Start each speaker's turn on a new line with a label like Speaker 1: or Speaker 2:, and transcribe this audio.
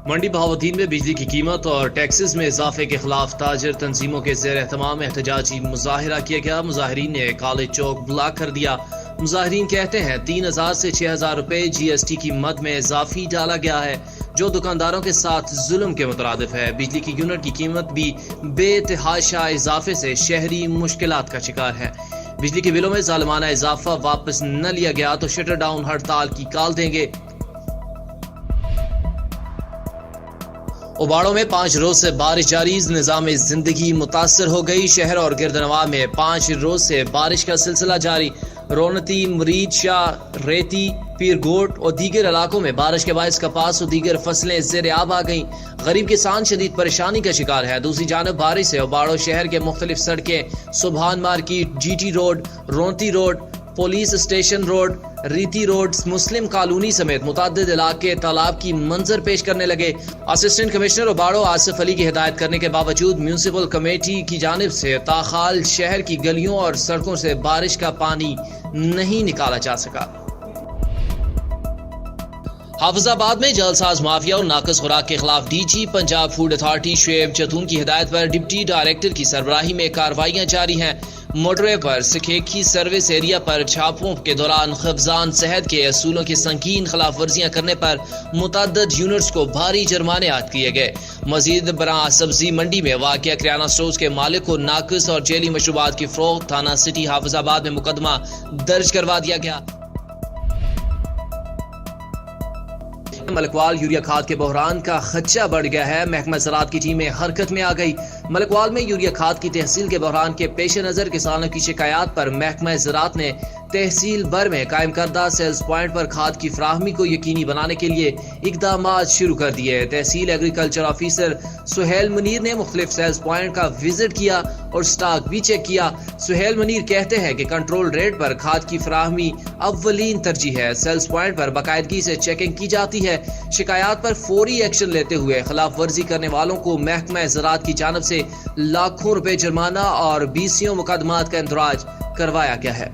Speaker 1: منڈی بہاوالدین میں بجلی کی قیمت اور ٹیکسز میں اضافے کے خلاف تاجر تنظیموں کے زیر اہتمام احتجاجی مظاہرہ کیا گیا۔ مظاہرین نے کالج چوک بلاک کر دیا۔ مظاہرین کہتے ہیں 3,000 سے 6,000 روپے جی ایس ٹی کی مد میں اضافی ڈالا گیا ہے جو دکانداروں کے ساتھ ظلم کے مترادف ہے۔ بجلی کی یونٹ کی قیمت بھی بے تحاشا اضافے سے شہری مشکلات کا شکار ہے۔ بجلی کے بلوں میں ظالمانہ اضافہ واپس نہ لیا گیا تو شٹر ڈاؤن ہڑتال کی کال دیں گے۔ اوباڑوں میں 5 روز سے بارش جاری، نظام زندگی متاثر ہو گئی۔ شہر اور گردنواں میں 5 روز سے بارش کا سلسلہ جاری۔ رونتی، مرید شاہ، ریتی، پیر گوٹ اور دیگر علاقوں میں بارش کے باعث کپاس اور دیگر فصلیں زیر آب آ گئیں۔ غریب کسان شدید پریشانی کا شکار ہے۔ دوسری جانب بارش سے اوباڑوں شہر کے مختلف سڑکیں Subhan market, G T road, Ronti road, police station road, Reti road, مسلم کالونی سمیت متعدد علاقے تالاب کی منظر پیش کرنے لگے۔ اسسٹنٹ کمشنر اوباڑو آصف علی کی ہدایت کرنے کے باوجود میونسپل کمیٹی کی جانب سے تاحال شہر کی گلیوں اور سڑکوں سے بارش کا پانی نہیں نکالا جا سکا۔ حافظ آباد میں جلساز مافیا اور ناقص خوراک کے خلاف D G Punjab food authority Shoaib چتون کی ہدایت پر ڈپٹی ڈائریکٹر کی سربراہی میں کارروائیاں جاری ہیں۔ موٹر وے پر سکھیکھی سروس ایریا پر چھاپوں کے دوران حفظان صحت کے اصولوں کی سنگین خلاف ورزیاں کرنے پر متعدد یونٹس کو بھاری جرمانے عائد کیے گئے۔ مزید برآں سبزی منڈی میں واقع کریانہ سٹورز کے مالک کو ناقص اور جعلی مشروبات کی فروخت تھانہ سٹی حافظ آباد میں مقدمہ درج کروا دیا گیا۔ ملکوال یوریا کھاد کے بحران کا خدشہ بڑھ گیا ہے۔ محکمہ زراعت کی ٹیمیں حرکت میں آ گئی۔ ملکوال میں یوریا کھاد کی تحصیل کے بحران کے پیش نظر کسانوں کی شکایات پر محکمہ زراعت نے تحصیل بھر میں قائم کردہ سیلز پوائنٹ پر کھاد کی فراہمی کو یقینی بنانے کے لیے اقدامات شروع کر دیے۔ تحصیل ایگریکلچر آفیسر سہیل منیر نے مختلف سیلز پوائنٹ کا وزٹ کیا اور سٹاک بھی چیک کیا۔ سہیل منیر کہتے ہیں کہ کنٹرول ریٹ پر کھاد کی فراہمی اولین ترجیح ہے۔ سیلز پوائنٹ پر باقاعدگی سے چیکنگ کی جاتی ہے۔ شکایات پر فوری ایکشن لیتے ہوئے خلاف ورزی کرنے والوں کو محکمہ زراعت کی جانب سے لاکھوں روپے جرمانہ اور 20 مقدمات کا اندراج کروایا گیا ہے۔